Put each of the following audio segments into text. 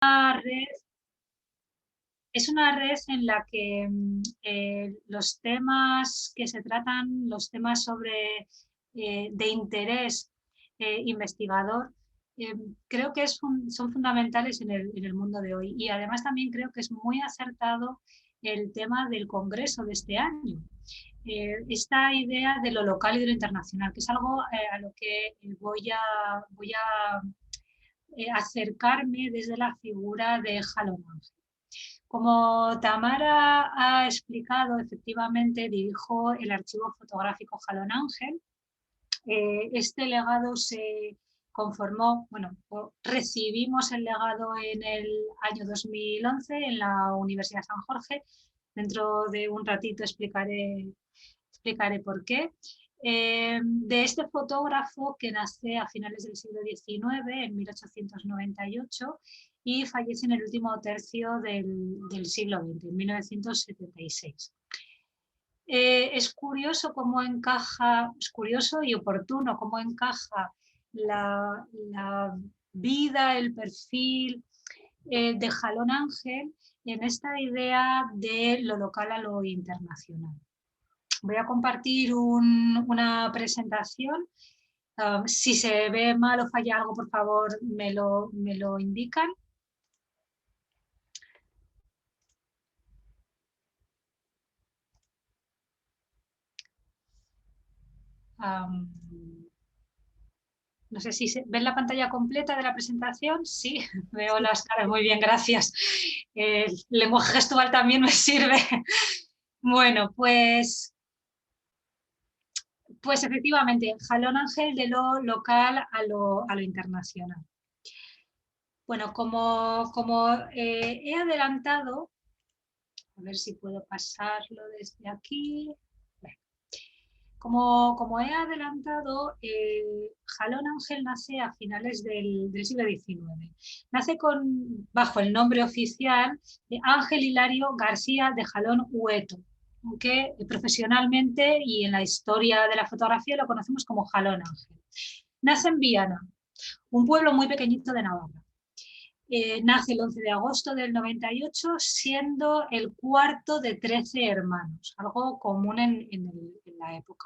red, es una red en la que los temas que se tratan, los temas de interés investigador, creo que son fundamentales en el mundo de hoy. Y además también creo que es muy acertado el tema del congreso de este año. Esta idea de lo local y de lo internacional, que es algo a lo que voy a acercarme desde la figura de Jalón Ángel. Como Tamara ha explicado, efectivamente dirijo el archivo fotográfico Jalón Ángel. Este legado se conformó, bueno, recibimos el legado en el año 2011 en la Universidad San Jorge. Dentro de un ratito explicaré por qué. De este fotógrafo que nace a finales del siglo XIX, en 1898, y fallece en el último tercio del siglo XX, en 1976. Es curioso cómo encaja, es curioso y oportuno cómo encaja la vida, el perfil de Jalón Ángel en esta idea de lo local a lo internacional. Voy a compartir una presentación. Si se ve mal o falla algo, por favor, me lo indican. No sé si ven la pantalla completa de la presentación. Sí, veo las caras. Muy bien, gracias. El lenguaje gestual también me sirve. Bueno, pues efectivamente, Jalón Ángel de lo local a lo internacional. Bueno, como he adelantado, a ver si puedo pasarlo desde aquí. Como he adelantado, Jalón Ángel nace a finales del siglo XIX. Nace bajo el nombre oficial de Ángel Hilario García de Jalón Hueto, aunque profesionalmente y en la historia de la fotografía lo conocemos como Jalón Ángel. Nace en Viana, un pueblo muy pequeñito de Navarra. Nace el 11 de agosto del 98, siendo el cuarto de 13 hermanos, algo común en la época.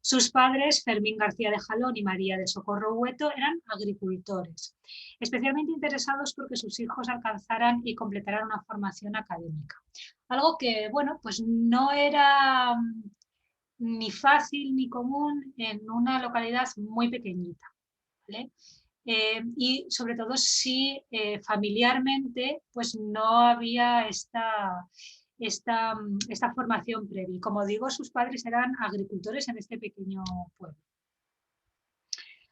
Sus padres, Fermín García de Jalón y María de Socorro Hueto, eran agricultores, especialmente interesados porque sus hijos alcanzaran y completaran una formación académica. Algo que, bueno, pues no era ni fácil ni común en una localidad muy pequeñita, ¿vale? Y sobre todo si familiarmente pues no había esta formación previa. Como digo, sus padres eran agricultores en este pequeño pueblo.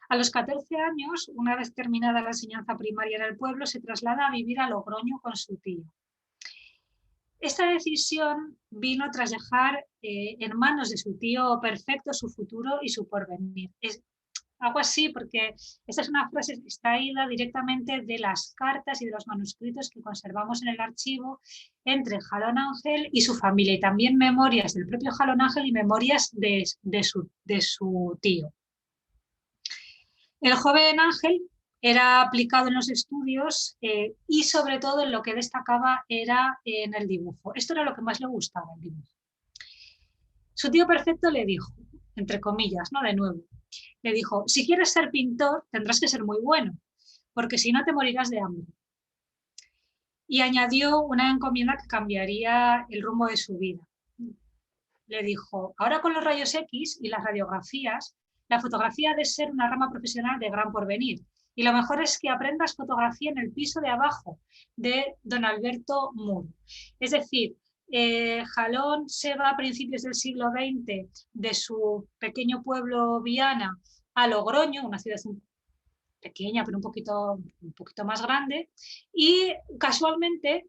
A los 14 años, una vez terminada la enseñanza primaria en el pueblo, se traslada a vivir a Logroño con su tío. Esta decisión vino tras dejar en manos de su tío perfecto su futuro y su porvenir. Algo así, porque esta es una frase extraída directamente de las cartas y de los manuscritos que conservamos en el archivo entre Jalón Ángel y su familia, y también memorias del propio Jalón Ángel y memorias de su tío. El joven Ángel era aplicado en los estudios y sobre todo en lo que destacaba era en el dibujo. Esto era lo que más le gustaba, el dibujo. Su tío perfecto le dijo, entre comillas, ¿no? De nuevo, le dijo, si quieres ser pintor tendrás que ser muy bueno, porque si no te morirás de hambre. Y añadió una encomienda que cambiaría el rumbo de su vida. Le dijo, ahora con los rayos X y las radiografías, la fotografía ha de ser una rama profesional de gran porvenir. Y lo mejor es que aprendas fotografía en el piso de abajo de don Alberto Muro. Es decir, Jalón se va a principios del siglo XX de su pequeño pueblo Viana a Logroño, una ciudad pequeña pero un poquito más grande, y casualmente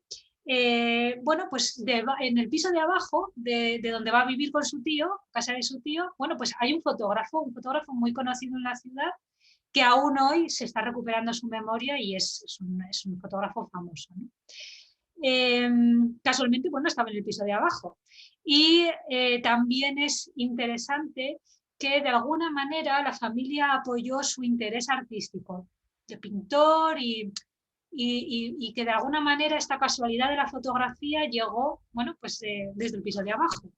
bueno, pues en el piso de abajo, de donde va a vivir con su tío, casa de su tío, bueno, pues hay un fotógrafo muy conocido en la ciudad, que aún hoy se está recuperando su memoria y es un fotógrafo famoso, ¿no? Casualmente, bueno, estaba en el piso de abajo. Y también es interesante que de alguna manera la familia apoyó su interés artístico de pintor y y que de alguna manera esta casualidad de la fotografía llegó, bueno, pues desde el piso de abajo.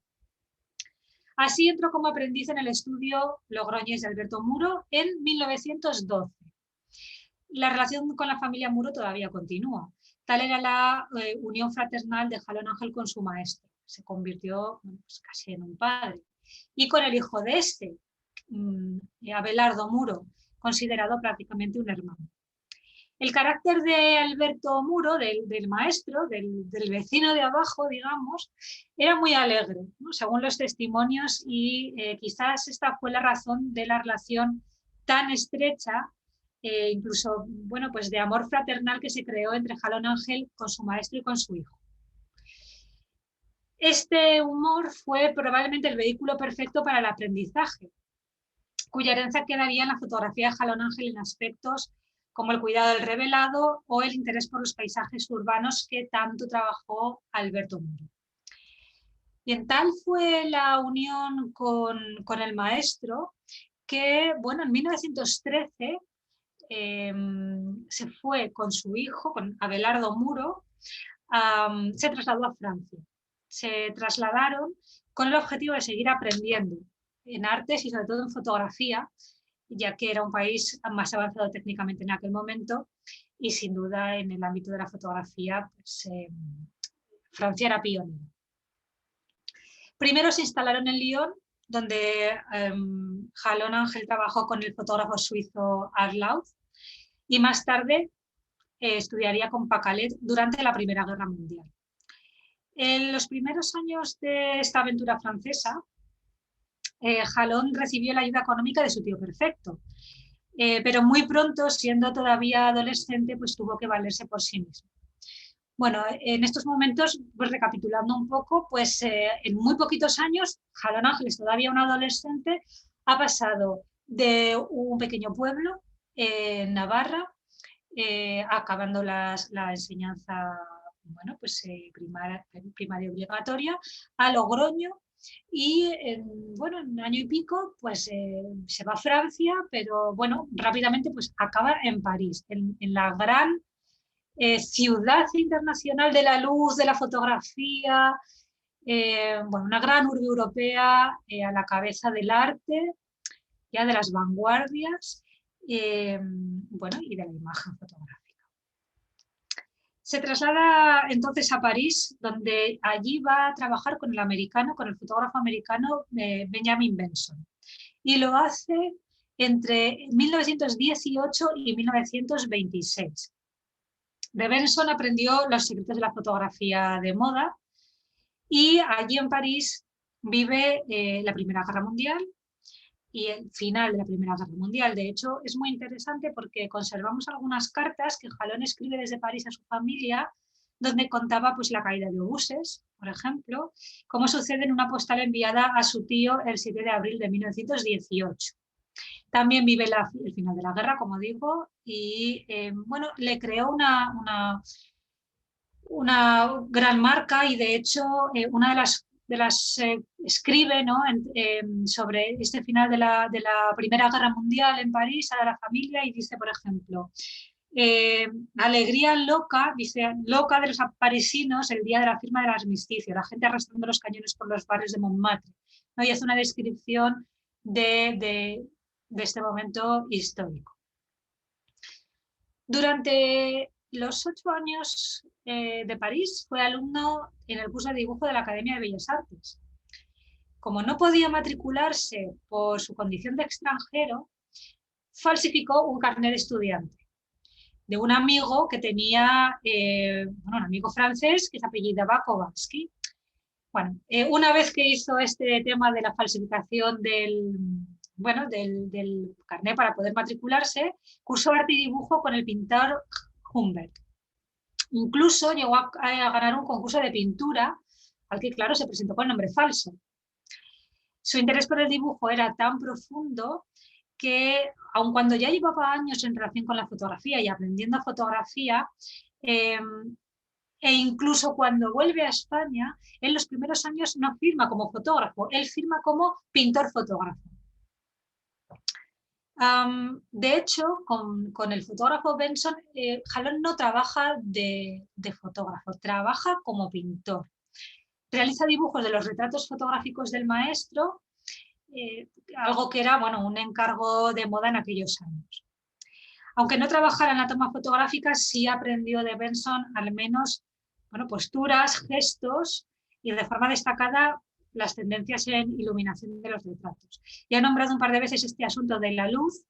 Así entró como aprendiz en el estudio Logroñés de Alberto Muro en 1912. La relación con la familia Muro todavía continúa. Tal era la unión fraternal de Jalón Ángel con su maestro. Se convirtió, bueno, pues casi en un padre. Y con el hijo de este, Abelardo Muro, considerado prácticamente un hermano. El carácter de Alberto Muro, del maestro, del vecino de abajo, digamos, era muy alegre, ¿no? Según los testimonios, y quizás esta fue la razón de la relación tan estrecha, incluso, bueno, pues de amor fraternal que se creó entre Jalón Ángel con su maestro y con su hijo. Este humor fue probablemente el vehículo perfecto para el aprendizaje, cuya herencia quedaría en la fotografía de Jalón Ángel en aspectos como el cuidado del revelado o el interés por los paisajes urbanos que tanto trabajó Alberto Muro. Y en tal fue la unión con el maestro que, bueno, en 1913 se fue con su hijo, con Abelardo Muro, se trasladó a Francia. Se trasladaron con el objetivo de seguir aprendiendo en artes y sobre todo en fotografía, ya que era un país más avanzado técnicamente en aquel momento y sin duda en el ámbito de la fotografía pues, Francia era pionera. Primero se instalaron en Lyon, donde Jalón Ángel trabajó con el fotógrafo suizo Arlaud y más tarde estudiaría con Pacalet durante la Primera Guerra Mundial. En los primeros años de esta aventura francesa, Jalón recibió la ayuda económica de su tío perfecto, pero muy pronto, siendo todavía adolescente, pues tuvo que valerse por sí mismo. Bueno, en estos momentos, pues recapitulando un poco, pues en muy poquitos años, Jalón Ángel es todavía un adolescente, ha pasado de un pequeño pueblo en Navarra, acabando la enseñanza bueno, pues, primaria obligatoria, a Logroño, y bueno, en un año y pico pues se va a Francia, pero bueno, rápidamente pues acaba en París, en la gran ciudad internacional de la luz, de la fotografía, bueno, una gran urbe europea a la cabeza del arte, ya de las vanguardias, bueno, y de la imagen fotográfica. Se traslada entonces a París, donde allí va a trabajar con el fotógrafo americano Benjamin Benson. Y lo hace entre 1918 y 1926. De Benson aprendió los secretos de la fotografía de moda y allí en París vive la Primera Guerra Mundial y el final de la Primera Guerra Mundial. De hecho, es muy interesante porque conservamos algunas cartas que Jalón escribe desde París a su familia, donde contaba pues, la caída de obuses, por ejemplo, como sucede en una postal enviada a su tío el 7 de abril de 1918. También vive el final de la guerra, como digo, y bueno, le creó una gran marca y de hecho una de las escribe, ¿no? Sobre este final de la Primera Guerra Mundial en París a la familia y dice, por ejemplo, alegría loca, dice, loca de los parisinos el día de la firma del armisticio, la gente arrastrando los cañones por los barrios de Montmartre, ¿no? Y hace una descripción de este momento histórico. Durante los 8 años de París fue alumno en el curso de dibujo de la Academia de Bellas Artes. Como no podía matricularse por su condición de extranjero, falsificó un carnet de estudiante de un amigo que tenía, bueno, un amigo francés que se apellidaba Kowalski. Bueno, una vez que hizo este tema de la falsificación del carnet para poder matricularse, cursó arte y dibujo con el pintor Humbert. Incluso llegó a ganar un concurso de pintura al que, claro, se presentó con nombre falso. Su interés por el dibujo era tan profundo que, aun cuando ya llevaba años en relación con la fotografía y aprendiendo fotografía, e incluso cuando vuelve a España, en los primeros años no firma como fotógrafo, él firma como pintor-fotógrafo. De hecho, con el fotógrafo Benson, Jalón no trabaja de fotógrafo, trabaja como pintor. Realiza dibujos de los retratos fotográficos del maestro, algo que era, bueno, un encargo de moda en aquellos años. Aunque no trabajara en la toma fotográfica, sí aprendió de Benson al menos, bueno, posturas, gestos y de forma destacada las tendencias en iluminación de los retratos. Y ha nombrado un par de veces este asunto de la luz,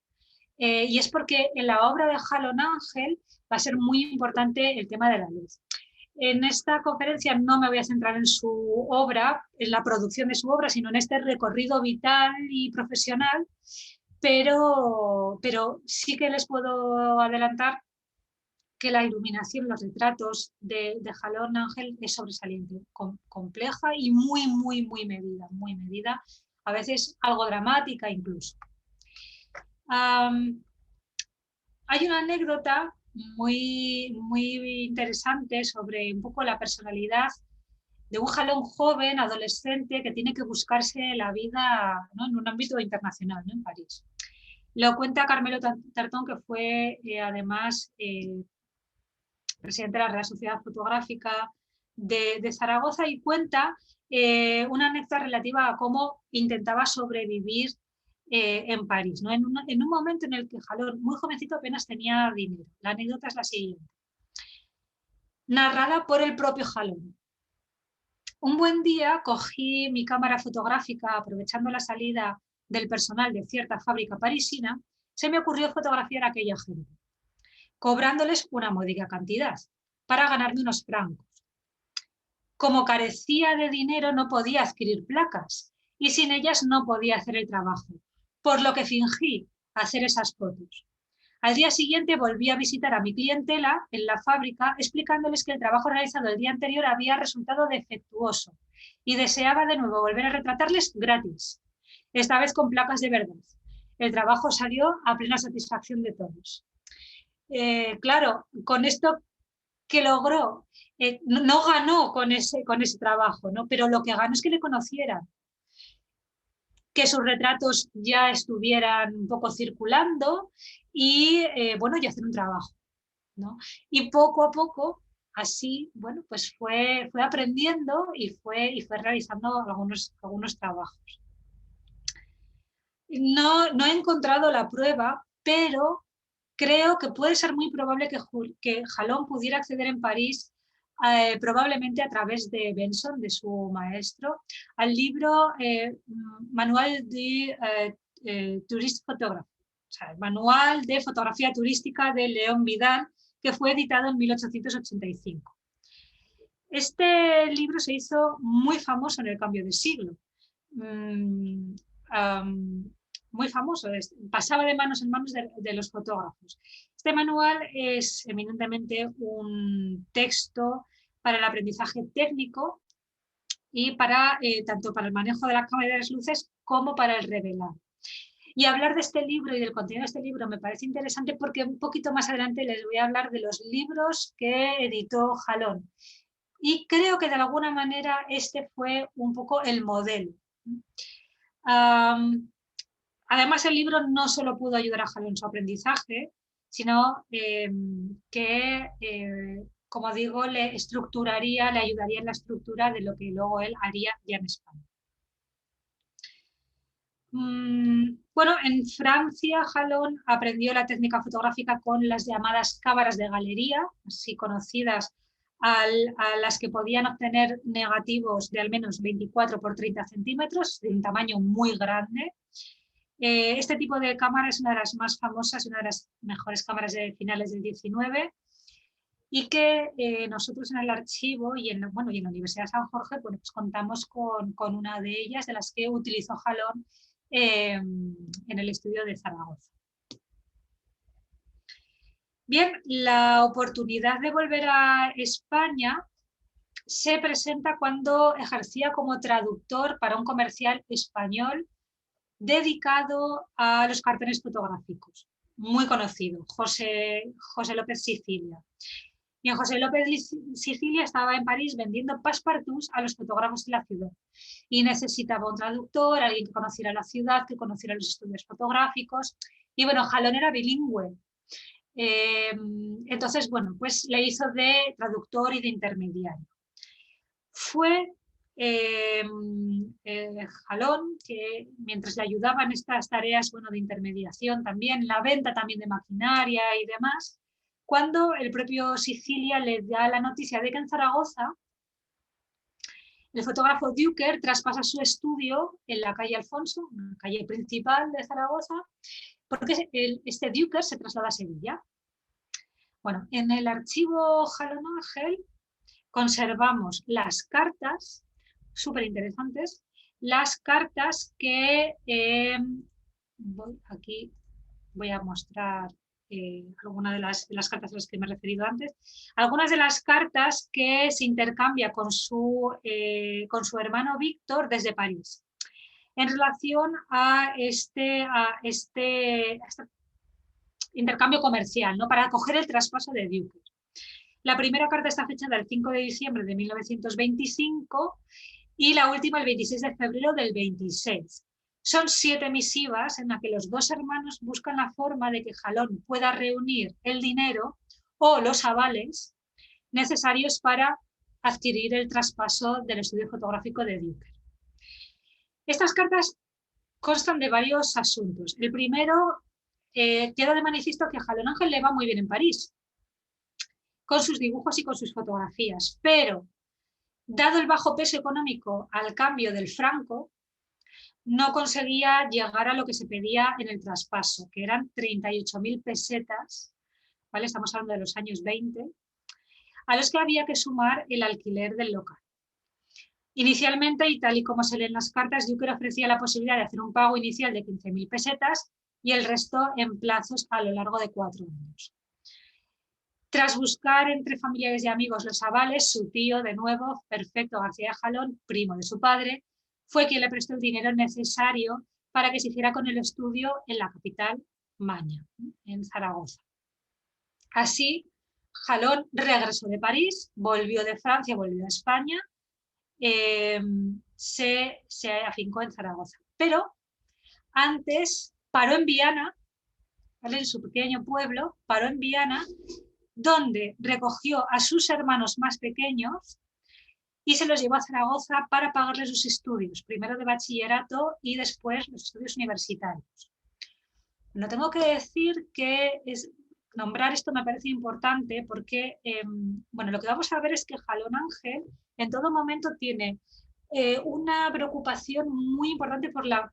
y es porque en la obra de Jalón Ángel va a ser muy importante el tema de la luz. En esta conferencia no me voy a centrar en su obra, en la producción de su obra, sino en este recorrido vital y profesional, pero sí que les puedo adelantar que la iluminación, los retratos de Jalón Ángel es sobresaliente, compleja y muy medida, a veces algo dramática incluso. Hay una anécdota muy interesante sobre un poco la personalidad de un Jalón joven, adolescente, que tiene que buscarse la vida, ¿no?, en un ámbito internacional, ¿no?, en París. Lo cuenta Carmelo Tartón, que fue además presidente de la Real Sociedad Fotográfica de Zaragoza, y cuenta una anécdota relativa a cómo intentaba sobrevivir en París, ¿no? En un momento en el que Jalón, muy jovencito, apenas tenía dinero. La anécdota es la siguiente, narrada por el propio Jalón. Un buen día cogí mi cámara fotográfica, aprovechando la salida del personal de cierta fábrica parisina, se me ocurrió fotografiar a aquella gente, cobrándoles una módica cantidad para ganarme unos francos. Como carecía de dinero, no podía adquirir placas y sin ellas no podía hacer el trabajo, por lo que fingí hacer esas fotos. Al día siguiente volví a visitar a mi clientela en la fábrica, explicándoles que el trabajo realizado el día anterior había resultado defectuoso y deseaba de nuevo volver a retratarles gratis, esta vez con placas de verdad. El trabajo salió a plena satisfacción de todos. Claro, con esto que logró, no ganó con ese trabajo, ¿no?, pero lo que ganó es que le conocieran, que sus retratos ya estuvieran un poco circulando y, bueno, y hacer un trabajo, ¿no? Y poco a poco, así, bueno, pues fue aprendiendo y fue realizando algunos trabajos. No he encontrado la prueba, pero creo que puede ser muy probable que Jalón pudiera acceder en París, probablemente a través de Benson, de su maestro, al libro Manual de Tourist Photography, o sea, el Manual de Fotografía Turística de León Vidal, que fue editado en 1885. Este libro se hizo muy famoso en el cambio de siglo. Muy famoso, pasaba de manos en manos de los fotógrafos. Este manual es eminentemente un texto para el aprendizaje técnico y tanto para el manejo de la cámara y de las luces como para el revelado. Y hablar de este libro y del contenido de este libro me parece interesante porque un poquito más adelante les voy a hablar de los libros que editó Jalón. Y creo que de alguna manera este fue un poco el modelo. Además, el libro no solo pudo ayudar a Jalón en su aprendizaje, sino que, como digo, le ayudaría en la estructura de lo que luego él haría ya en España. Bueno, en Francia, Jalón aprendió la técnica fotográfica con las llamadas cámaras de galería, así conocidas, a las que podían obtener negativos de al menos 24 por 30 centímetros, de un tamaño muy grande. Este tipo de cámara es una de las más famosas y una de las mejores cámaras de finales del 19, y que nosotros en el archivo y en la Universidad de San Jorge, bueno, pues contamos con una de ellas, de las que utilizó Jalón en el estudio de Zaragoza. Bien, la oportunidad de volver a España se presenta cuando ejercía como traductor para un comercial español dedicado a los cartones fotográficos, muy conocido, José López Sicilia. Y en José López Sicilia estaba en París vendiendo passepartouts a los fotógrafos de la ciudad. Y necesitaba un traductor, alguien que conociera la ciudad, que conociera los estudios fotográficos. Y bueno, Jalón era bilingüe. Entonces, bueno, pues le hizo de traductor y de intermediario. Fue Jalón que mientras le ayudaba en estas tareas, bueno, de intermediación también, la venta también de maquinaria y demás, cuando el propio Sicilia le da la noticia de que en Zaragoza el fotógrafo Düker traspasa su estudio en la calle Alfonso, una calle principal de Zaragoza, porque este Düker se traslada a Sevilla. Bueno, en el archivo Jalón Ángel conservamos las cartas, súper interesantes, las cartas que aquí voy a mostrar algunas de las cartas a las que me he referido antes, algunas de las cartas que se intercambia con su hermano Víctor desde París en relación a este intercambio comercial, ¿no? Para acoger el traspaso de Duke. La primera carta está fechada el 5 de diciembre de 1925 y la última el 26 de febrero del 26. Son 7 misivas en las que los dos hermanos buscan la forma de que Jalón pueda reunir el dinero o los avales necesarios para adquirir el traspaso del estudio fotográfico de Düker. Estas cartas constan de varios asuntos. El primero, queda de manifiesto que a Jalón Ángel le va muy bien en París, con sus dibujos y con sus fotografías, pero dado el bajo peso económico al cambio del franco, no conseguía llegar a lo que se pedía en el traspaso, que eran 38.000 pesetas, ¿vale? Estamos hablando de los años 20, a los que había que sumar el alquiler del local. Inicialmente, y tal y como se lee en las cartas, Düker ofrecía la posibilidad de hacer un pago inicial de 15.000 pesetas y el resto en plazos a lo largo de 4 años. Tras buscar entre familiares y amigos los avales, su tío, de nuevo, Perfecto García de Jalón, primo de su padre, fue quien le prestó el dinero necesario para que se hiciera con el estudio en la capital, Maña, en Zaragoza. Así, Jalón regresó de París, volvió de Francia, volvió a España, se afincó en Zaragoza. Pero antes paró en Viana, ¿vale? En su pequeño pueblo, paró en Viana, donde recogió a sus hermanos más pequeños y se los llevó a Zaragoza para pagarles sus estudios, primero de bachillerato y después los estudios universitarios. No tengo que decir que nombrar esto me parece importante porque bueno, lo que vamos a ver es que Jalón Ángel en todo momento tiene una preocupación muy importante por la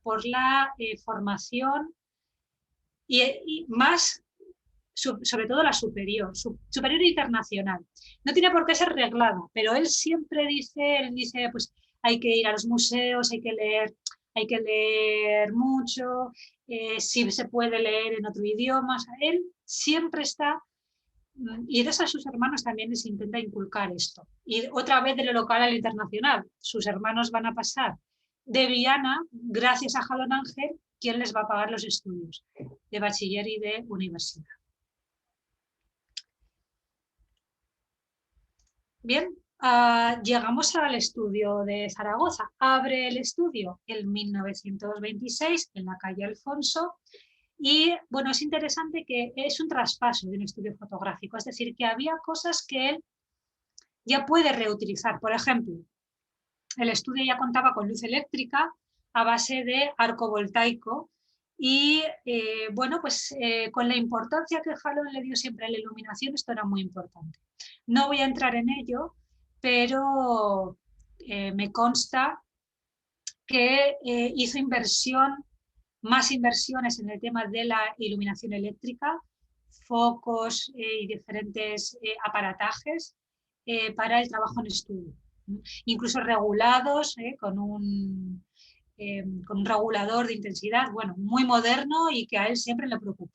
formación y más sobre todo la superior internacional. No tiene por qué ser reglada, pero él siempre dice, pues hay que ir a los museos, hay que leer mucho, si se puede leer en otro idioma. O sea, él siempre está, y a sus hermanos también les intenta inculcar esto. Y otra vez de lo local al internacional, sus hermanos van a pasar de Viana, gracias a Jalón Ángel, quien les va a pagar los estudios de bachiller y de universidad. Bien, llegamos al estudio de Zaragoza. Abre el estudio en 1926 en la calle Alfonso y bueno, es interesante que es un traspaso de un estudio fotográfico, es decir, que había cosas que él ya puede reutilizar. Por ejemplo, el estudio ya contaba con luz eléctrica a base de arco voltaico y bueno, pues con la importancia que Jalón le dio siempre a la iluminación, esto era muy importante. No voy a entrar en ello, pero me consta que hizo más inversiones en el tema de la iluminación eléctrica, focos y diferentes aparatajes para el trabajo en estudio. Incluso regulados con un regulador de intensidad, bueno, muy moderno y que a él siempre le preocupó.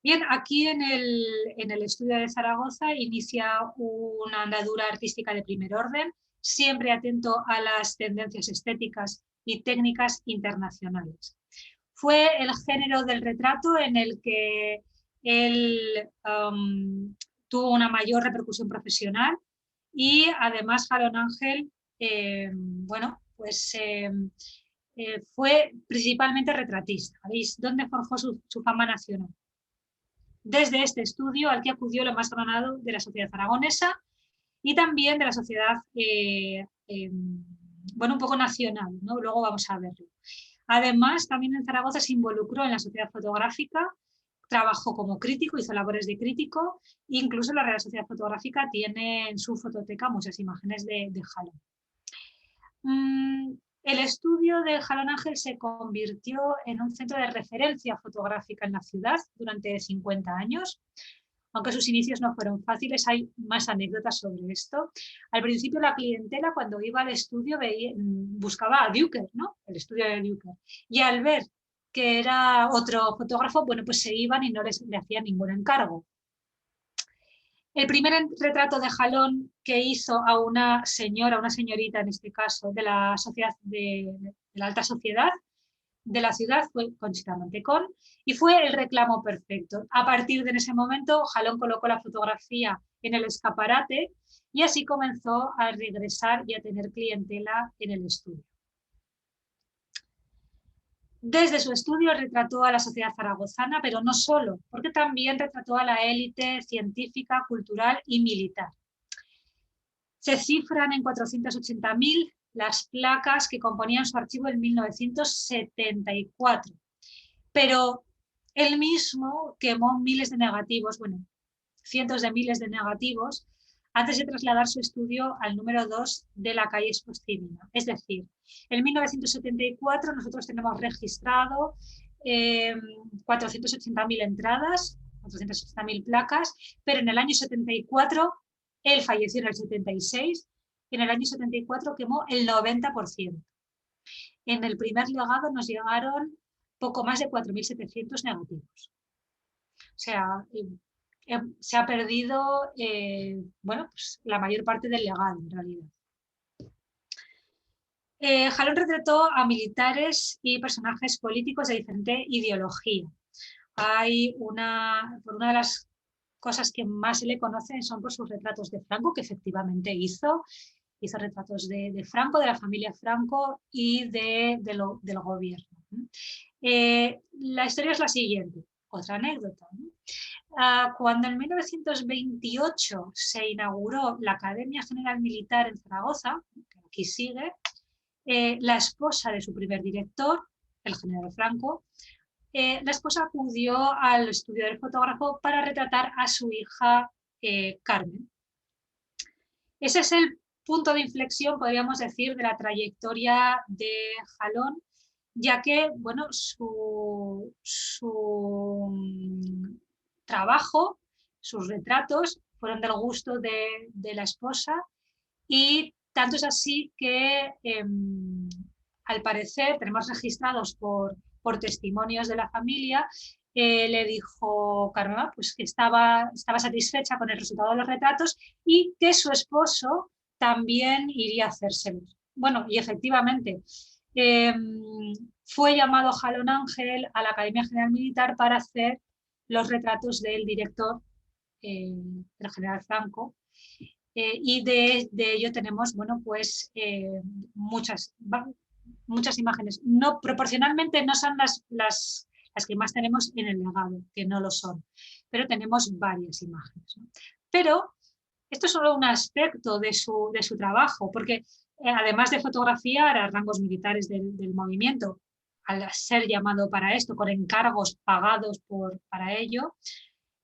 Bien, aquí en el estudio de Zaragoza inicia una andadura artística de primer orden, siempre atento a las tendencias estéticas y técnicas internacionales. Fue el género del retrato en el que él tuvo una mayor repercusión profesional y además Jalón Ángel, bueno, pues fue principalmente retratista. ¿Veis dónde forjó su fama nacional? Desde este estudio al que acudió lo más granado de la sociedad aragonesa y también de la sociedad, bueno, un poco nacional, ¿no? Luego vamos a verlo. Además, también en Zaragoza se involucró en la sociedad fotográfica, trabajó como crítico, hizo labores de crítico, incluso la Real Sociedad Fotográfica tiene en su fototeca muchas imágenes de Jalón. El estudio de Jalón Ángel se convirtió en un centro de referencia fotográfica en la ciudad durante 50 años. Aunque sus inicios no fueron fáciles, hay más anécdotas sobre esto. Al principio la clientela cuando iba al estudio buscaba a Düker, ¿no? El estudio de Düker. Y al ver que era otro fotógrafo, bueno, pues se iban y no le hacían ningún encargo. El primer retrato de Jalón que hizo a una señora, una señorita en este caso, de la sociedad de la alta sociedad de la ciudad fue Conchita Mantecón y fue el reclamo perfecto. A partir de ese momento, Jalón colocó la fotografía en el escaparate y así comenzó a regresar y a tener clientela en el estudio. Desde su estudio retrató a la sociedad zaragozana, pero no solo, porque también retrató a la élite científica, cultural y militar. Se cifran en 480.000 las placas que componían su archivo en 1974. Pero él mismo quemó miles de negativos, bueno, cientos de miles de negativos, antes de trasladar su estudio al número 2 de la calle Esposcimina. Es decir, en 1974 nosotros tenemos registrado 480.000 entradas, 480.000 placas, pero en el año 74, él falleció en el 76, en el año 74 quemó el 90%. En el primer legado nos llegaron poco más de 4.700 negativos. O sea, se ha perdido bueno, pues la mayor parte del legado en realidad. Jalón retrató a militares y personajes políticos de diferente ideología. Por una de las cosas que más se le conocen son por sus retratos de Franco, que efectivamente hizo retratos de Franco, de la familia Franco y del gobierno. La historia es la siguiente, otra anécdota, ¿no? Cuando en 1928 se inauguró la Academia General Militar en Zaragoza, que aquí sigue, la esposa de su primer director, el general Franco, la esposa acudió al estudio del fotógrafo para retratar a su hija Carmen. Ese es el punto de inflexión, podríamos decir, de la trayectoria de Jalón, ya que, bueno, su trabajo, sus retratos fueron del gusto de la esposa y tanto es así que al parecer tenemos registrados por testimonios de la familia, le dijo Carmen pues que estaba satisfecha con el resultado de los retratos y que su esposo también iría a hacérselos. Bueno, y efectivamente, fue llamado Jalón Ángel a la Academia General Militar para hacer los retratos del director, el general Franco, y de ello tenemos, bueno, pues muchas imágenes. No, proporcionalmente no son las que más tenemos en el legado, que no lo son, pero tenemos varias imágenes, ¿no? Pero esto es solo un aspecto de su trabajo, porque además de fotografiar a rangos militares del movimiento, al ser llamado para esto, con encargos pagados para ello,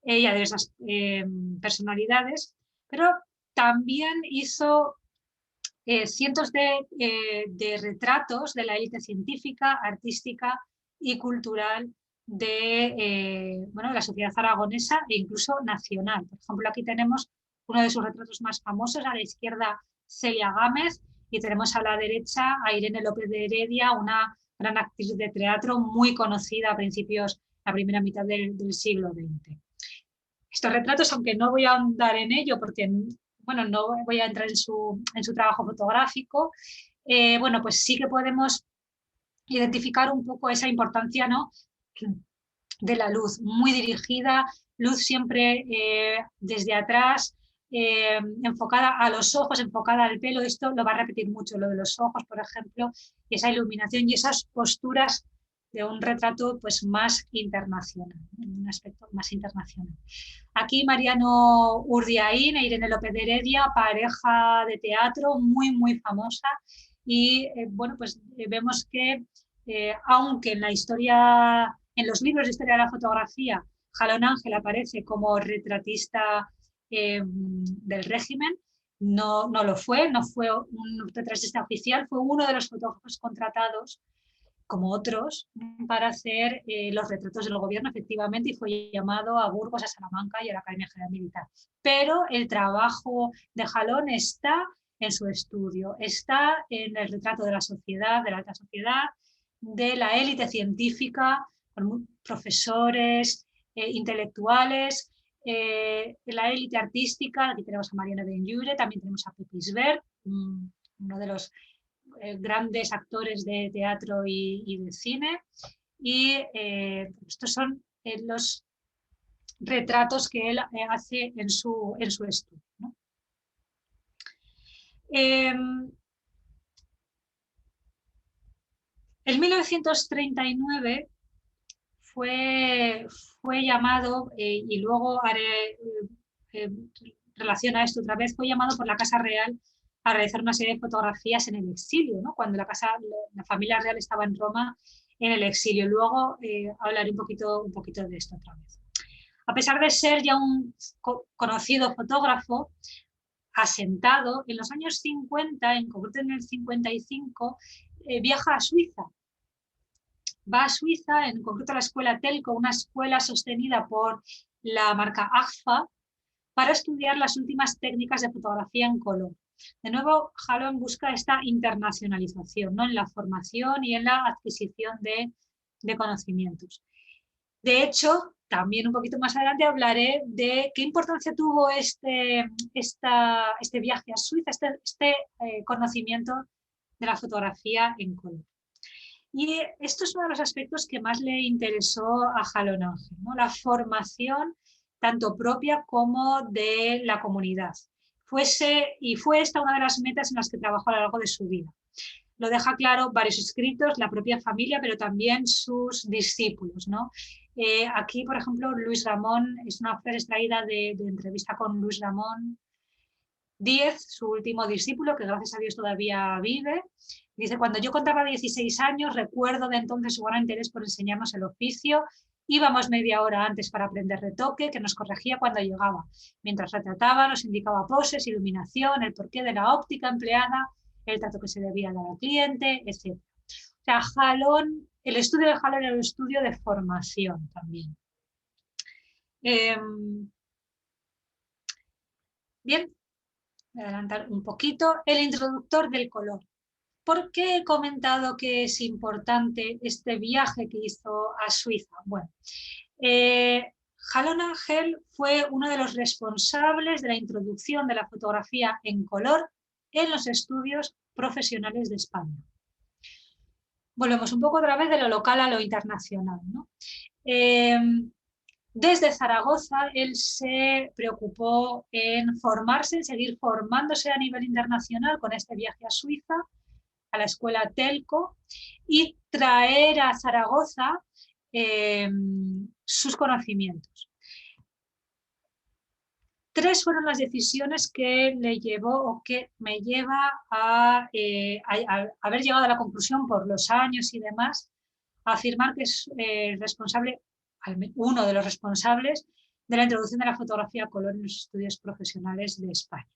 y a diversas personalidades, pero también hizo cientos de retratos de la élite científica, artística y cultural de bueno, la sociedad aragonesa e incluso nacional. Por ejemplo, aquí tenemos uno de sus retratos más famosos, a la izquierda Celia Gámez, y tenemos a la derecha a Irene López de Heredia, una gran actriz de teatro muy conocida a principios, la primera mitad del siglo XX. Estos retratos, aunque no voy a ahondar en ello porque bueno, no voy a entrar en su trabajo fotográfico, bueno, pues sí que podemos identificar un poco esa importancia, ¿no?, de la luz, muy dirigida, luz siempre desde atrás, enfocada a los ojos, enfocada al pelo. Esto lo va a repetir mucho, lo de los ojos, por ejemplo, y esa iluminación y esas posturas de un retrato pues, más internacional, un aspecto más internacional. Aquí Mariano Urdiaín e Irene López de Heredia, pareja de teatro muy, muy famosa. Y bueno, pues vemos que aunque en la historia, en los libros de historia de la fotografía, Jalón Ángel aparece como retratista del régimen, no lo fue, no fue un retratista oficial, fue uno de los fotógrafos contratados como otros, para hacer los retratos del gobierno, efectivamente, y fue llamado a Burgos, a Salamanca y a la Academia General Militar. Pero el trabajo de Jalón está en su estudio, está en el retrato de la sociedad, de la alta sociedad, de la élite científica, con profesores, intelectuales, la élite artística. Aquí tenemos a Mariano Benlliure, también tenemos a Pepe Isbert, uno de los grandes actores de teatro y de cine. Y estos son los retratos que él hace en su estudio, ¿no? En 1939 fue llamado, y luego haré relación a esto otra vez, fue llamado por la Casa Real a realizar una serie de fotografías en el exilio, ¿no? Cuando la familia real estaba en Roma en el exilio. Luego hablaré un poquito de esto otra vez. A pesar de ser ya un conocido fotógrafo, asentado, en los años 50, en concreto en el 55, viaja a Suiza. Va a Suiza, en concreto a la escuela Telco, una escuela sostenida por la marca Agfa, para estudiar las últimas técnicas de fotografía en color. De nuevo, Jalón busca esta internacionalización, ¿no? En la formación y en la adquisición de conocimientos. De hecho, también un poquito más adelante hablaré de qué importancia tuvo este viaje a Suiza, este conocimiento de la fotografía en color. Y esto es uno de los aspectos que más le interesó a Jalón Ángel, ¿no? La formación tanto propia como de la comunidad. Fue esta una de las metas en las que trabajó a lo largo de su vida. Lo deja claro varios escritos, la propia familia, pero también sus discípulos, ¿no? Aquí, por ejemplo, Luis Ramón, es una frase extraída de entrevista con Luis Ramón Díez, su último discípulo, que gracias a Dios todavía vive. Dice: cuando yo contaba 16 años, recuerdo de entonces su gran interés por enseñarnos el oficio. Íbamos media hora antes para aprender retoque, que nos corregía cuando llegaba. Mientras retrataba, nos indicaba poses, iluminación, el porqué de la óptica empleada, el trato que se debía dar al cliente, etc. O sea, Jalón, el estudio de Jalón era un estudio de formación también. Bien, voy a adelantar un poquito. El introductor del color. ¿Por qué he comentado que es importante este viaje que hizo a Suiza? Bueno, Jalón Ángel fue uno de los responsables de la introducción de la fotografía en color en los estudios profesionales de España. Volvemos un poco otra vez de lo local a lo internacional, ¿no? Desde Zaragoza él se preocupó en formarse, en seguir formándose a nivel internacional con este viaje a Suiza, a la escuela Telco, y traer a Zaragoza sus conocimientos. 3 fueron las decisiones que le llevó o que me lleva a haber llegado a la conclusión por los años y demás, a afirmar que es responsable, uno de los responsables de la introducción de la fotografía a color en los estudios profesionales de España.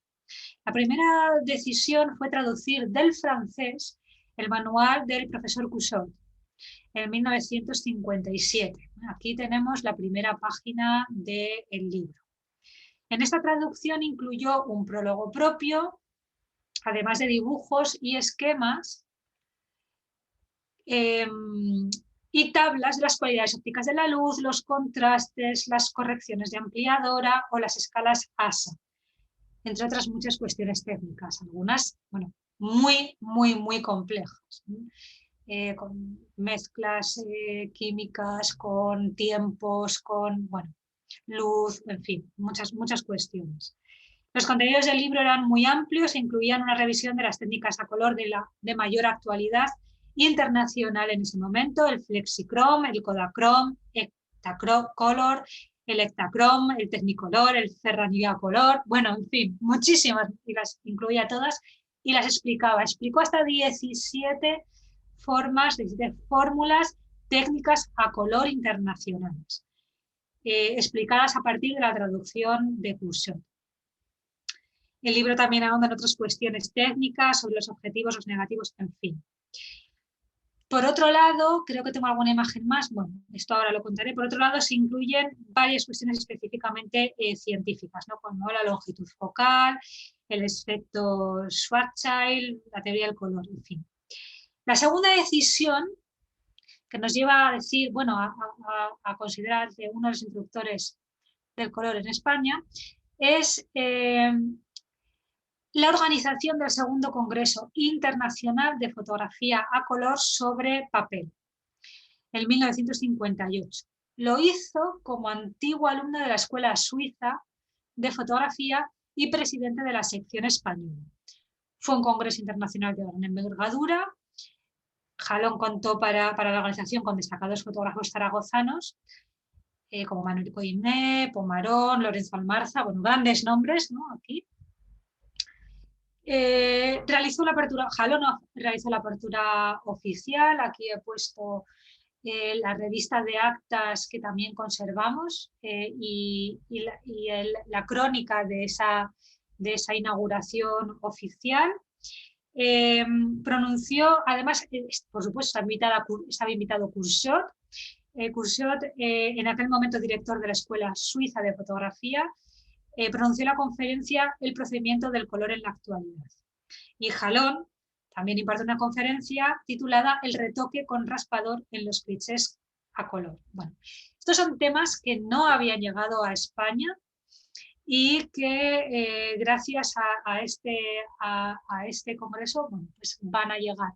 La primera decisión fue traducir del francés el manual del profesor Couchot en 1957. Aquí tenemos la primera página del libro. En esta traducción incluyó un prólogo propio, además de dibujos y esquemas, y tablas de las cualidades ópticas de la luz, los contrastes, las correcciones de ampliadora o las escalas ASA, entre otras muchas cuestiones técnicas, algunas, bueno, muy, muy, muy complejas, con mezclas químicas, con tiempos, con, bueno, luz, en fin, muchas cuestiones. Los contenidos del libro eran muy amplios e incluían una revisión de las técnicas a color de mayor actualidad internacional en ese momento, el Flexichrome, el Kodachrome, Ektachrome, el Ektachrome, el Technicolor, el Ferraniacolor, bueno, en fin, muchísimas, y las incluía todas y las explicaba. Explicó hasta 17 fórmulas técnicas a color internacionales, explicadas a partir de la traducción de Cursiot. El libro también ahonda en otras cuestiones técnicas sobre los objetivos, los negativos, en fin. Por otro lado, creo que tengo alguna imagen más, bueno, esto ahora lo contaré. Por otro lado, se incluyen varias cuestiones específicamente científicas, ¿no? Como la longitud focal, el efecto Schwarzschild, la teoría del color, en fin. La segunda decisión que nos lleva a decir, bueno, a considerar uno de los introductores del color en España, es la organización del segundo Congreso Internacional de Fotografía a Color sobre Papel, en 1958. Lo hizo como antiguo alumno de la Escuela Suiza de Fotografía y presidente de la sección española. Fue un congreso internacional de gran envergadura. Jalón contó para la organización con destacados fotógrafos zaragozanos, como Manuel Coiné, Pomarón, Lorenzo Almarza, bueno, grandes nombres, ¿no? Aquí. Realizó la apertura, Jalón realizó la apertura oficial. Aquí he puesto la revista de actas que también conservamos y la crónica de esa inauguración oficial. Pronunció, además, por supuesto, estaba invitado Cursiot. Cursiot, en aquel momento director de la Escuela Suiza de Fotografía, pronunció la conferencia El procedimiento del color en la actualidad. Y Jalón también imparte una conferencia titulada El retoque con raspador en los clichés a color. Bueno, estos son temas que no habían llegado a España y que gracias a este congreso, bueno, pues van a llegar.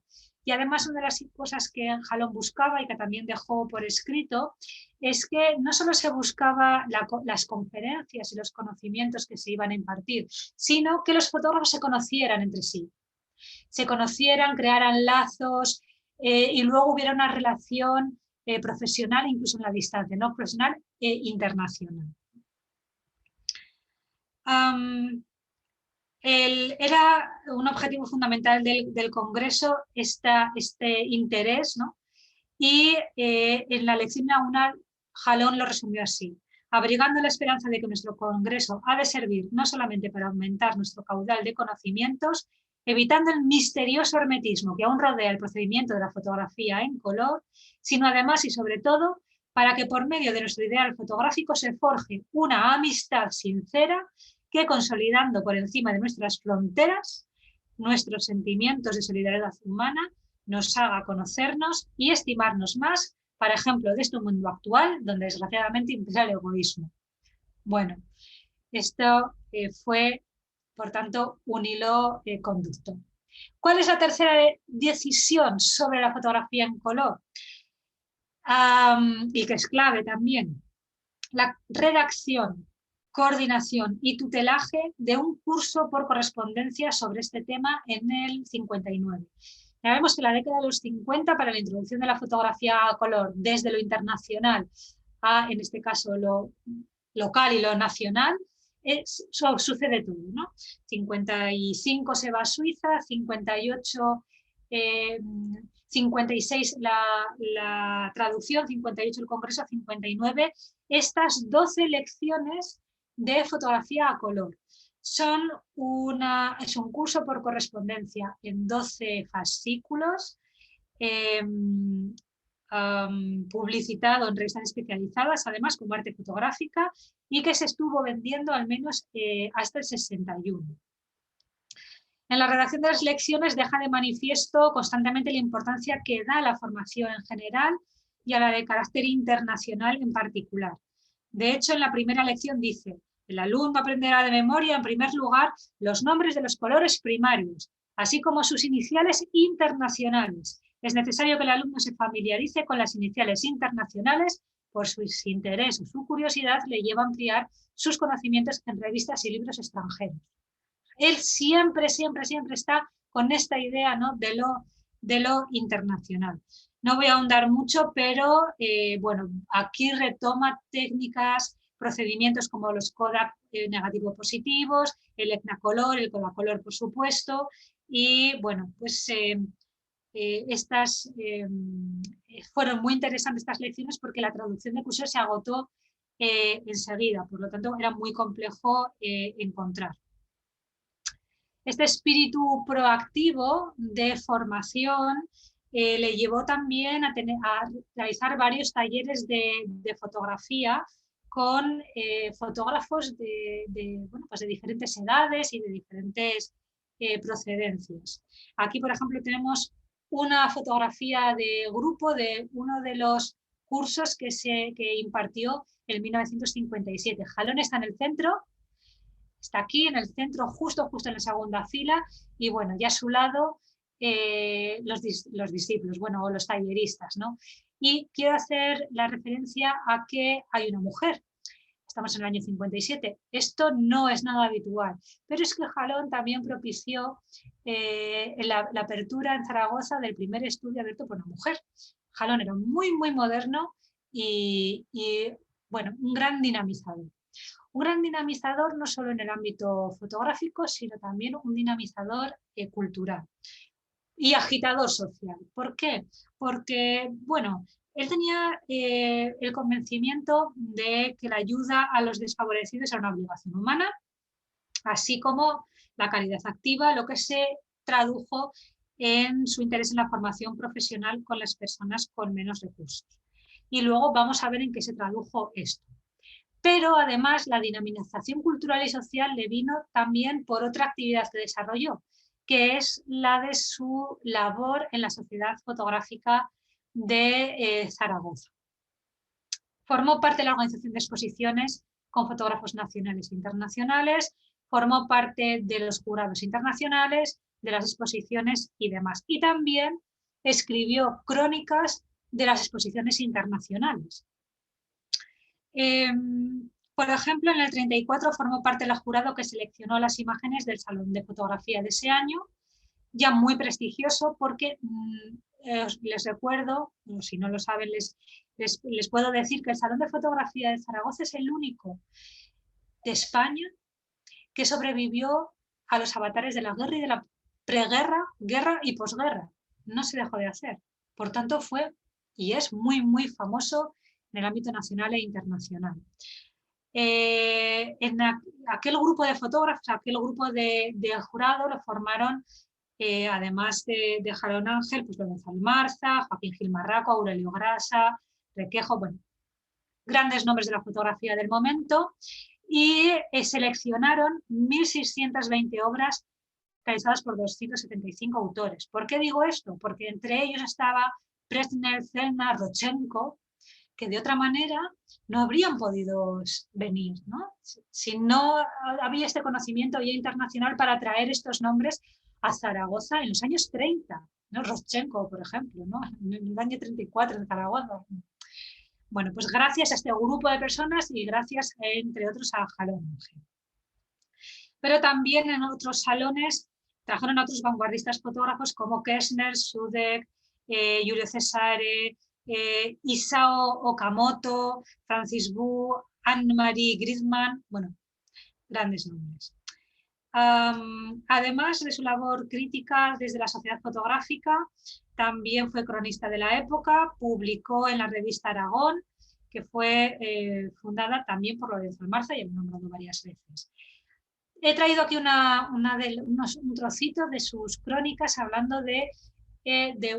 Y además una de las cosas que Jalón buscaba y que también dejó por escrito es que no solo se buscaba las conferencias y los conocimientos que se iban a impartir, sino que los fotógrafos se conocieran entre sí. Se conocieran, crearan lazos y luego hubiera una relación profesional, incluso en la distancia, no profesional e internacional. Era un objetivo fundamental del Congreso este interés, ¿no? Y en la lección inaugural Jalón lo resumió así: abrigando la esperanza de que nuestro Congreso ha de servir no solamente para aumentar nuestro caudal de conocimientos, evitando el misterioso hermetismo que aún rodea el procedimiento de la fotografía en color, sino además y sobre todo para que por medio de nuestro ideal fotográfico se forje una amistad sincera que, consolidando por encima de nuestras fronteras nuestros sentimientos de solidaridad humana, nos haga conocernos y estimarnos más, por ejemplo, de este mundo actual donde desgraciadamente impera el egoísmo. Bueno, esto fue, por tanto, un hilo conductor. ¿Cuál es la tercera decisión sobre la fotografía en color? Y que es clave también: la redacción, coordinación y tutelaje de un curso por correspondencia sobre este tema en el 59. Ya vemos que la década de los 50 para la introducción de la fotografía a color desde lo internacional a, en este caso, lo local y lo nacional, sucede todo, ¿no? 55 se va a Suiza, 58, 56 la traducción, 58 el Congreso, 59 estas 12 lecciones de fotografía a color. Es un curso por correspondencia en 12 fascículos, publicitado en revistas especializadas, además como arte fotográfica, y que se estuvo vendiendo al menos hasta el 61. En la redacción de las lecciones deja de manifiesto constantemente la importancia que da a la formación en general y a la de carácter internacional en particular. De hecho, en la primera lección dice: el alumno aprenderá de memoria, en primer lugar, los nombres de los colores primarios, así como sus iniciales internacionales. Es necesario que el alumno se familiarice con las iniciales internacionales, por su interés o su curiosidad, le lleva a ampliar sus conocimientos en revistas y libros extranjeros. Él siempre, siempre, siempre está con esta idea, ¿no?, de lo internacional. No voy a ahondar mucho, pero bueno, aquí retoma técnicas, procedimientos como los Kodak negativo-positivos, el Etnacolor, el Kodacolor, por supuesto, y bueno, pues fueron muy interesantes estas lecciones porque la traducción de Cursor se agotó enseguida, por lo tanto era muy complejo encontrar. Este espíritu proactivo de formación le llevó también a realizar varios talleres de fotografía con fotógrafos bueno, pues de diferentes edades y de diferentes procedencias. Aquí, por ejemplo, tenemos una fotografía de grupo de uno de los cursos que impartió en 1957. Jalón está en el centro. Está aquí en el centro, justo en la segunda fila, y bueno, ya a su lado los discípulos, bueno, o los talleristas, ¿no? Y quiero hacer la referencia a que hay una mujer. Estamos en el año 57. Esto no es nada habitual, pero es que Jalón también propició la apertura en Zaragoza del primer estudio abierto por una mujer. Jalón era muy, muy moderno y bueno, un gran dinamizador. Un gran dinamizador no solo en el ámbito fotográfico, sino también un dinamizador cultural y agitador social. ¿Por qué? Porque, bueno, él tenía el convencimiento de que la ayuda a los desfavorecidos era una obligación humana, así como la caridad activa, lo que se tradujo en su interés en la formación profesional con las personas con menos recursos. Y luego vamos a ver en qué se tradujo esto. Pero además la dinamización cultural y social le vino también por otra actividad que desarrolló, que es la de su labor en la Sociedad Fotográfica de Zaragoza. Formó parte de la organización de exposiciones con fotógrafos nacionales e internacionales, formó parte de los jurados internacionales, de las exposiciones y demás. Y también escribió crónicas de las exposiciones internacionales. Por ejemplo, en el 34 formó parte del jurado que seleccionó las imágenes del Salón de Fotografía de ese año, ya muy prestigioso porque les recuerdo, o si no lo saben, les puedo decir que el Salón de Fotografía de Zaragoza es el único de España que sobrevivió a los avatares de la guerra y de la preguerra, guerra y posguerra. No se dejó de hacer. Por tanto, fue y es muy, muy famoso en el ámbito nacional e internacional. En aquel grupo de fotógrafos, aquel grupo de jurado lo formaron, además de Jalón Ángel, pues Lorenzo Almarza, Joaquín Gil Marraco, Aurelio Grasa, Requejo, bueno, grandes nombres de la fotografía del momento, y seleccionaron 1.620 obras realizadas por 275 autores. ¿Por qué digo esto? Porque entre ellos estaba Presnel, Zelna, Rodchenko, que de otra manera no habrían podido venir, ¿no? Si no había este conocimiento ya internacional para traer estos nombres a Zaragoza en los años 30, ¿no? Rodchenko, por ejemplo, ¿no? En el año 34 en Zaragoza. Bueno, pues gracias a este grupo de personas y gracias, entre otros, a Jalón Ángel. Pero también en otros salones trajeron a otros vanguardistas fotógrafos como Kessner, Sudek, Julio Cesare, Isao Okamoto, Francis Bu, Anne-Marie Griezmann, bueno, grandes nombres. Además de su labor crítica desde la Sociedad Fotográfica, también fue cronista de la época, publicó en la revista Aragón, que fue fundada también por Lorenzo Almarza y lo he nombrado varias veces. He traído aquí un trocito de sus crónicas hablando de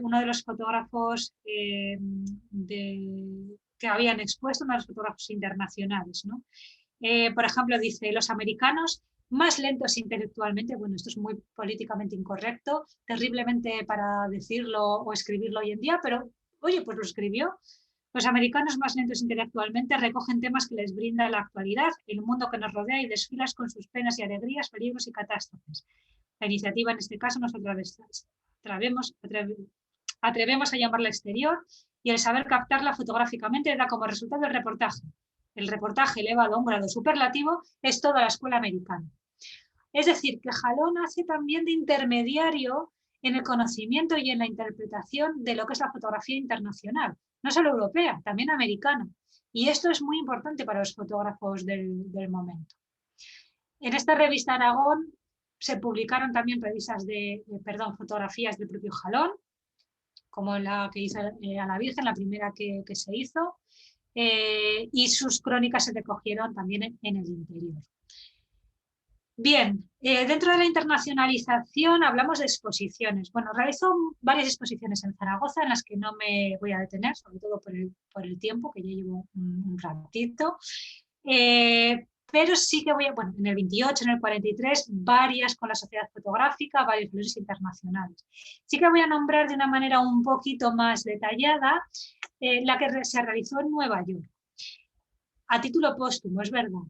uno de los fotógrafos que habían expuesto, uno de los fotógrafos internacionales, ¿no? Por ejemplo, dice, los americanos más lentos intelectualmente, bueno, esto es muy políticamente incorrecto, terriblemente para decirlo o escribirlo hoy en día, pero oye, pues lo escribió. Los americanos más lentos intelectualmente recogen temas que les brinda la actualidad, el mundo que nos rodea y desfilas con sus penas y alegrías, peligros y catástrofes. La iniciativa en este caso nos atrevemos a llamarla exterior y el saber captarla fotográficamente da como resultado el reportaje. El reportaje elevado a un grado superlativo es toda la escuela americana. Es decir, que Jalón hace también de intermediario en el conocimiento y en la interpretación de lo que es la fotografía internacional, no solo europea, también americana. Y esto es muy importante para los fotógrafos del momento. En esta revista Aragón se publicaron también fotografías del propio Jalón, como la que hizo a la Virgen, la primera que se hizo, y sus crónicas se recogieron también en el interior. Bien, dentro de la internacionalización hablamos de exposiciones. Bueno, realizó varias exposiciones en Zaragoza en las que no me voy a detener, sobre todo por el tiempo, que ya llevo un ratito. Pero sí que en el 28, en el 43, varias con la Sociedad Fotográfica, varios valores internacionales. Sí que voy a nombrar de una manera un poquito más detallada la que se realizó en Nueva York. A título póstumo, es verdad.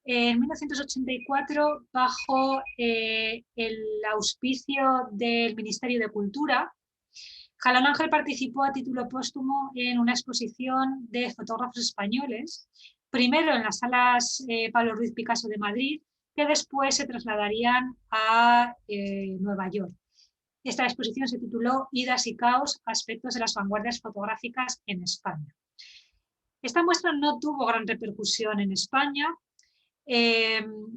En 1984, bajo el auspicio del Ministerio de Cultura, Jalón Ángel participó a título póstumo en una exposición de fotógrafos españoles, primero en las salas Pablo Ruiz Picasso de Madrid, que después se trasladarían a Nueva York. Esta exposición se tituló Idas y Caos, aspectos de las vanguardias fotográficas en España. Esta muestra no tuvo gran repercusión en España,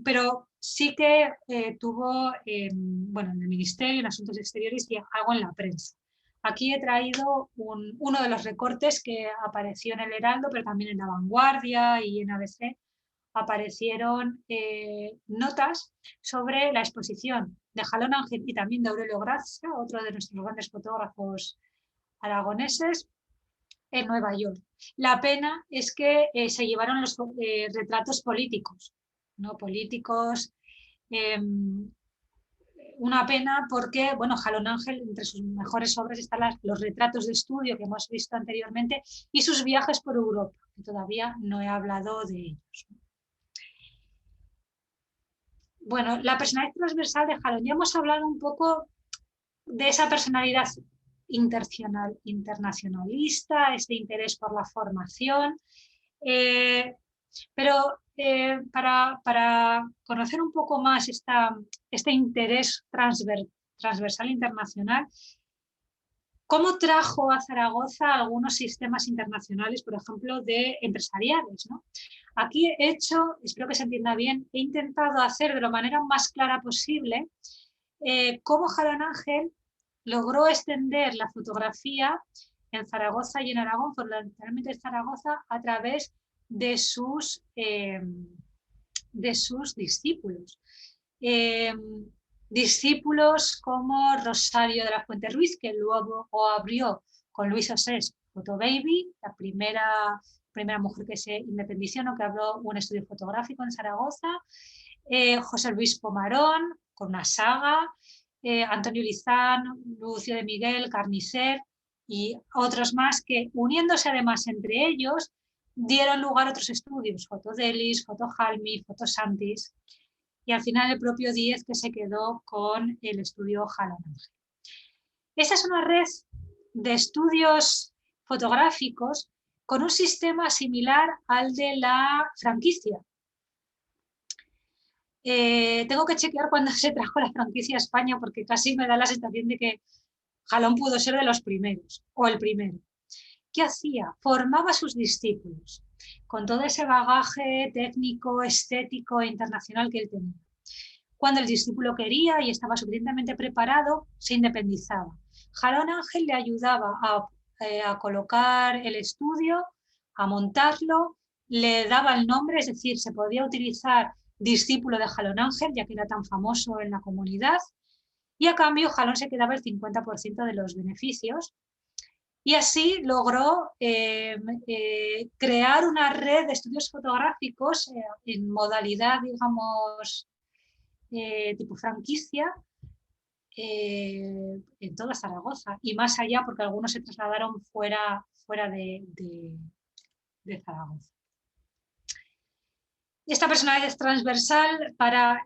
pero sí que tuvo en el Ministerio, en Asuntos Exteriores y algo en la prensa. Aquí he traído uno de los recortes que apareció en el Heraldo, pero también en La Vanguardia y en ABC. Aparecieron notas sobre la exposición de Jalón Ángel y también de Aurelio Gracia, otro de nuestros grandes fotógrafos aragoneses, en Nueva York. La pena es que se llevaron los retratos políticos, ¿no? Políticos. Una pena porque, Jalón Ángel, entre sus mejores obras están los retratos de estudio que hemos visto anteriormente y sus viajes por Europa, que todavía no he hablado de ellos. Bueno, la personalidad transversal de Jalón. Ya hemos hablado un poco de esa personalidad internacionalista, este interés por la formación, pero para conocer un poco más este interés transversal internacional, ¿cómo trajo a Zaragoza algunos sistemas internacionales, por ejemplo, de empresariales, ¿no? Aquí espero que se entienda bien, he intentado hacer de la manera más clara posible cómo Jalón Ángel logró extender la fotografía en Zaragoza y en Aragón, fundamentalmente en Zaragoza, a través de sus discípulos. Discípulos como Rosario de la Fuente Ruiz, que luego abrió con Luis Osés Fotobaby, la primera mujer que se independizó, ¿no? Que abrió un estudio fotográfico en Zaragoza, José Luis Pomarón, con una saga, Antonio Lizán, Lucio de Miguel, Carnicer y otros más que, uniéndose además entre ellos, dieron lugar a otros estudios, Fotodelis, Fotojalmi, Fotosantis, y al final el propio Díez, que se quedó con el estudio Jalón Ángel. Esa es una red de estudios fotográficos con un sistema similar al de la franquicia. Tengo que chequear cuándo se trajo la franquicia a España, porque casi me da la sensación de que Jalón pudo ser de los primeros, o el primero. ¿Qué hacía? Formaba a sus discípulos, con todo ese bagaje técnico, estético e internacional que él tenía. Cuando el discípulo quería y estaba suficientemente preparado, se independizaba. Jalón Ángel le ayudaba a colocar el estudio, a montarlo, le daba el nombre, es decir, se podía utilizar discípulo de Jalón Ángel, ya que era tan famoso en la comunidad, y a cambio Jalón se quedaba el 50% de los beneficios. Y así logró crear una red de estudios fotográficos en modalidad, digamos, tipo franquicia, en toda Zaragoza y más allá, porque algunos se trasladaron fuera de Zaragoza. Esta personalidad es transversal para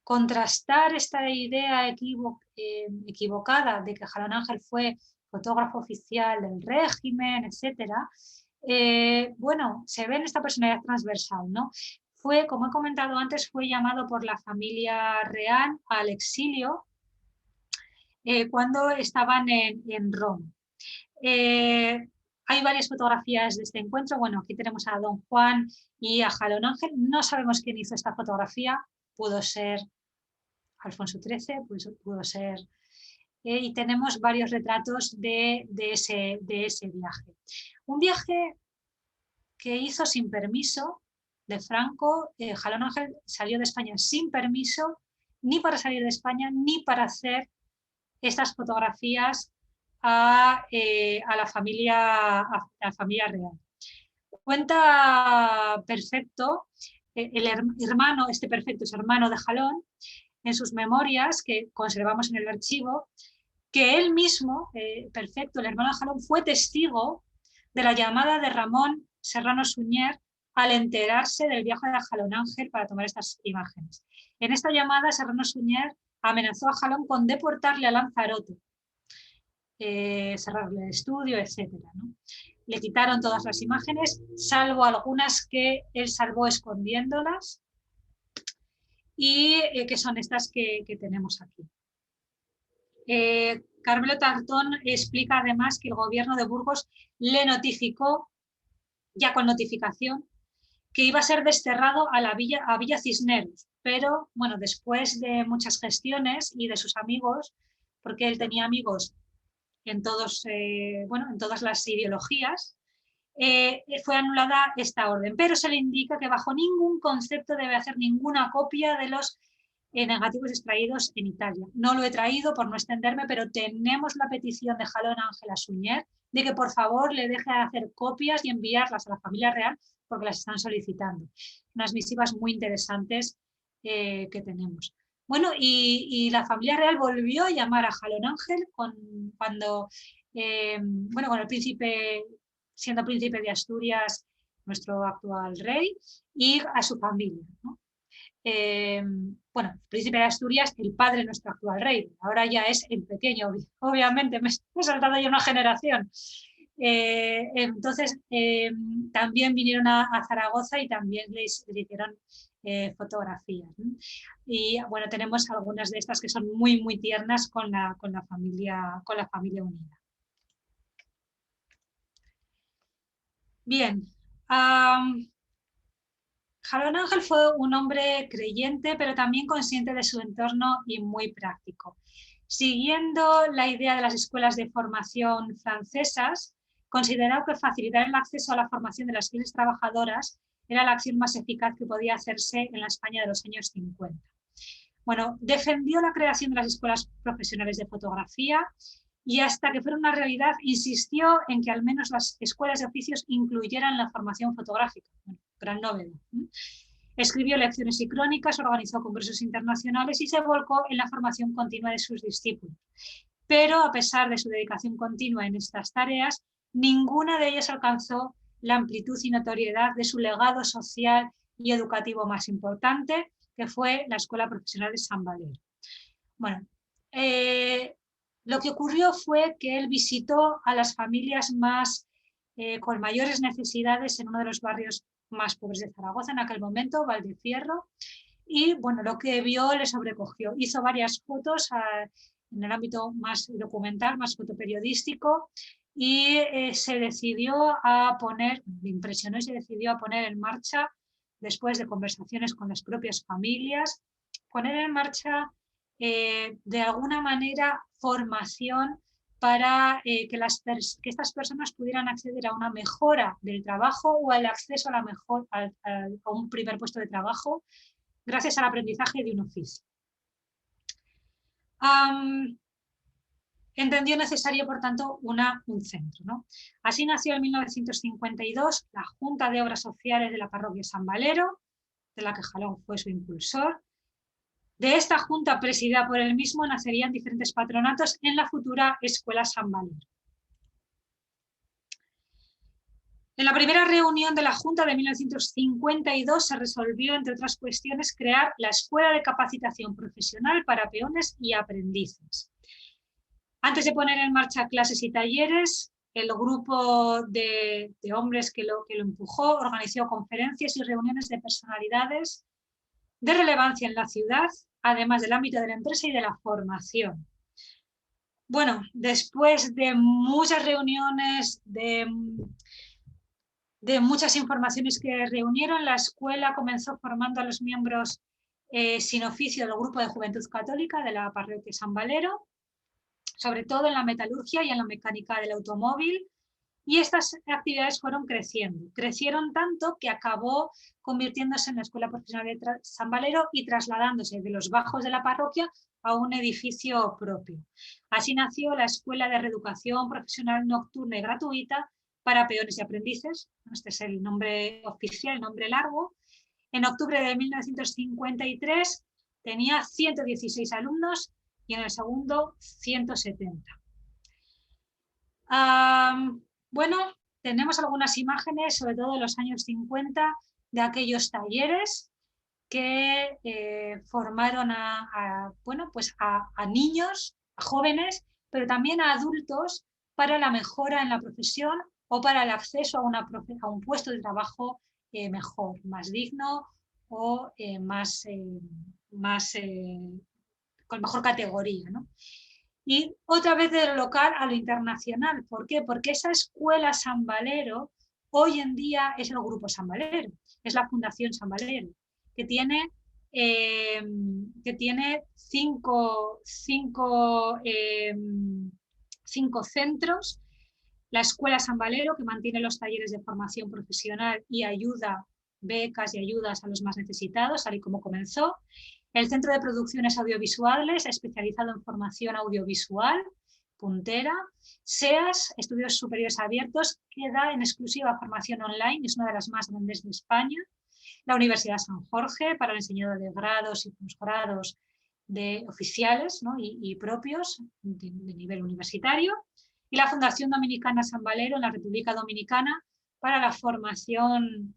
contrastar esta idea equivocada de que Jalón Ángel fue fotógrafo oficial del régimen, etcétera. Bueno, se ve en esta personalidad transversal, ¿no? Fue, como he comentado antes, fue llamado por la familia real al exilio cuando estaban en Roma. Hay varias fotografías de este encuentro. Bueno, aquí tenemos a Don Juan y a Jalón Ángel. No sabemos quién hizo esta fotografía. Pudo ser Alfonso XIII, pues pudo ser... y tenemos varios retratos de ese viaje. Un viaje que hizo sin permiso de Franco. Jalón Ángel salió de España sin permiso, ni para salir de España, ni para hacer estas fotografías a la familia real. Cuenta Perfecto, el hermano, este Perfecto es hermano de Jalón, en sus memorias que conservamos en el archivo, que él mismo, Perfecto, el hermano de Jalón, fue testigo de la llamada de Ramón Serrano Suñer al enterarse del viaje de Jalón Ángel para tomar estas imágenes. En esta llamada, Serrano Suñer amenazó a Jalón con deportarle a Lanzarote, cerrarle el estudio, etc., ¿no? Le quitaron todas las imágenes, salvo algunas que él salvó escondiéndolas, y que son estas que tenemos aquí. Carmelo Tartón explica además que el gobierno de Burgos le notificó, ya con notificación, que iba a ser desterrado a Villa Cisneros, pero bueno, después de muchas gestiones y de sus amigos, porque él tenía amigos en todas las ideologías, fue anulada esta orden, pero se le indica que bajo ningún concepto debe hacer ninguna copia de los negativos extraídos en Italia. No lo he traído por no extenderme, pero tenemos la petición de Jalón Ángel a Suñer de que por favor le deje de hacer copias y enviarlas a la familia real porque las están solicitando. Unas misivas muy interesantes que tenemos. Bueno, y la familia real volvió a llamar a Jalón Ángel cuando el príncipe, siendo príncipe de Asturias, nuestro actual rey, y a su familia, ¿no? Príncipe de Asturias, el padre de nuestro actual rey, ahora ya es el pequeño, obviamente, me he saltado ya una generación. Entonces, también vinieron a Zaragoza y también les hicieron fotografías, ¿no? Y bueno, tenemos algunas de estas que son muy, muy tiernas con la familia unida. Bien. Jalón Ángel fue un hombre creyente, pero también consciente de su entorno y muy práctico. Siguiendo la idea de las escuelas de formación francesas, consideró que facilitar el acceso a la formación de las clases trabajadoras era la acción más eficaz que podía hacerse en la España de los años 50. Bueno, defendió la creación de las escuelas profesionales de fotografía y hasta que fuera una realidad insistió en que al menos las escuelas de oficios incluyeran la formación fotográfica. Bueno, gran novedad. Escribió lecciones y crónicas, organizó congresos internacionales y se volcó en la formación continua de sus discípulos. Pero a pesar de su dedicación continua en estas tareas, ninguna de ellas alcanzó la amplitud y notoriedad de su legado social y educativo más importante, que fue la Escuela Profesional de San Valero. Bueno, lo que ocurrió fue que él visitó a las familias con mayores necesidades en uno de los barrios más pobres de Zaragoza en aquel momento, Valdefierro, y bueno, lo que vio le sobrecogió. Hizo varias fotos en el ámbito más documental, más fotoperiodístico, y me impresionó y se decidió a poner en marcha, después de conversaciones con las propias familias, poner en marcha de alguna manera formación para que estas personas pudieran acceder a una mejora del trabajo o al acceso a un primer puesto de trabajo gracias al aprendizaje de un oficio. Entendió necesario, por tanto, un centro, ¿no? Así nació en 1952 la Junta de Obras Sociales de la Parroquia San Valero, de la que Jalón fue su impulsor. De esta junta, presidida por él mismo, nacerían diferentes patronatos en la futura Escuela San Valero. En la primera reunión de la Junta de 1952 se resolvió, entre otras cuestiones, crear la Escuela de Capacitación Profesional para Peones y Aprendices. Antes de poner en marcha clases y talleres, el grupo de hombres que lo empujó organizó conferencias y reuniones de personalidades de relevancia en la ciudad, además del ámbito de la empresa y de la formación. Bueno, después de muchas reuniones, de muchas informaciones que reunieron, la escuela comenzó formando a los miembros sin oficio del grupo de Juventud Católica de la parroquia San Valero, sobre todo en la metalurgia y en la mecánica del automóvil, y estas actividades fueron creciendo. Crecieron tanto que acabó convirtiéndose en la Escuela Profesional de San Valero y trasladándose de los bajos de la parroquia a un edificio propio. Así nació la Escuela de Reeducación Profesional Nocturna y Gratuita para Peones y Aprendices. Este es el nombre oficial, el nombre largo. En octubre de 1953 tenía 116 alumnos y en el segundo 170. Bueno, tenemos algunas imágenes, sobre todo de los años 50, de aquellos talleres que formaron bueno, pues a niños, a jóvenes, pero también a adultos para la mejora en la profesión o para el acceso a un puesto de trabajo mejor, más digno o con mejor categoría, ¿no? Y otra vez de lo local a lo internacional. ¿Por qué? Porque esa escuela San Valero hoy en día es el Grupo San Valero, es la Fundación San Valero, que tiene cinco centros. La Escuela San Valero, que mantiene los talleres de formación profesional y ayuda, becas y ayudas a los más necesitados, tal y como comenzó. El Centro de Producciones Audiovisuales, especializado en formación audiovisual, puntera. SEAS, Estudios Superiores Abiertos, que da en exclusiva formación online, es una de las más grandes de España. La Universidad San Jorge, para el enseñado de grados y posgrados de oficiales, ¿no? y propios de nivel universitario. Y la Fundación Dominicana San Valero, en la República Dominicana, para la formación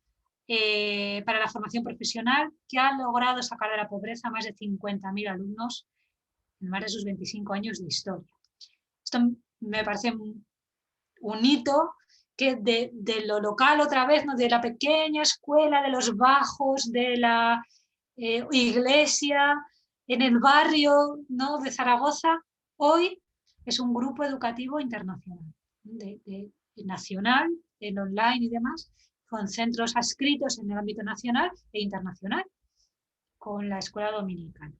profesional, que ha logrado sacar de la pobreza a más de 50.000 alumnos en más de sus 25 años de historia. Esto me parece un hito que de lo local otra vez, ¿no? De la pequeña escuela de los bajos, de la iglesia, en el barrio, ¿no? de Zaragoza, hoy es un grupo educativo internacional, nacional, en online y demás, con centros adscritos en el ámbito nacional e internacional, con la escuela dominicana.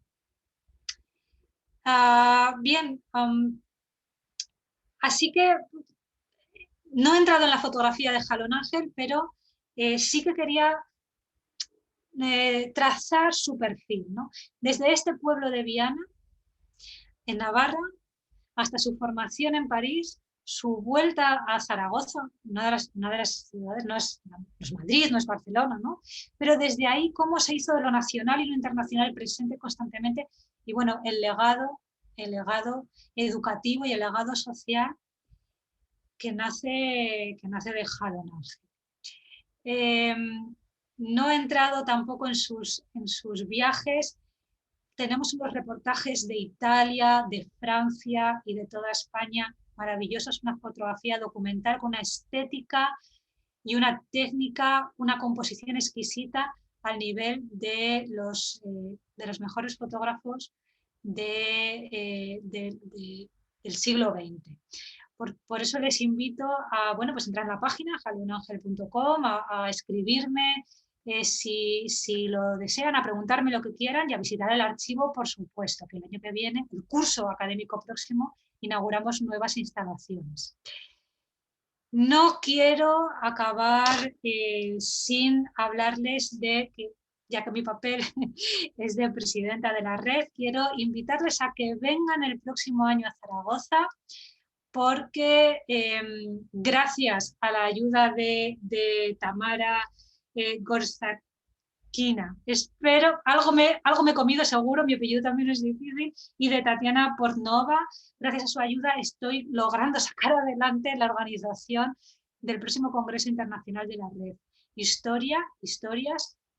Bien, así que no he entrado en la fotografía de Jalón Ángel, pero sí que quería trazar su perfil, ¿no? Desde este pueblo de Viana, en Navarra, hasta su formación en París, su vuelta a Zaragoza, una de las ciudades, no es Madrid, no es Barcelona, ¿no? Pero desde ahí cómo se hizo de lo nacional y lo internacional presente constantemente, y bueno, el legado educativo y el legado social que nace de Jalón Ángel. No he entrado tampoco en sus viajes. Tenemos unos reportajes de Italia, de Francia y de toda España maravillosos, una fotografía documental con una estética y una técnica, una composición exquisita al nivel de los mejores fotógrafos del siglo XX. Por eso les invito a pues entrar en la página jalonangel.com, a escribirme, si lo desean, a preguntarme lo que quieran y a visitar el archivo, por supuesto, que el año que viene, el curso académico próximo, inauguramos nuevas instalaciones. No quiero acabar sin hablarles de que, ya que mi papel es de presidenta de la red, quiero invitarles a que vengan el próximo año a Zaragoza, porque gracias a la ayuda de Tamara Gorsakina, espero, algo me he comido seguro, mi apellido también es difícil, y de Tatiana Portnova, gracias a su ayuda estoy logrando sacar adelante la organización del próximo Congreso Internacional de la Red. Historias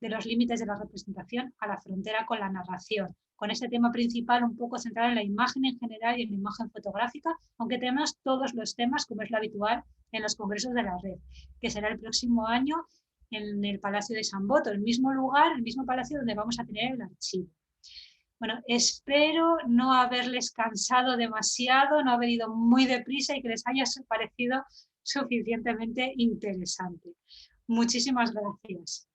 de los límites de la representación a la frontera con la narración, con este tema principal un poco centrado en la imagen en general y en la imagen fotográfica, aunque tenemos todos los temas, como es lo habitual en los congresos de la red, que será el próximo año en el Palacio de San Boto, el mismo lugar, el mismo palacio donde vamos a tener el archivo. Bueno, espero no haberles cansado demasiado, no haber ido muy deprisa y que les haya parecido suficientemente interesante. Muchísimas gracias.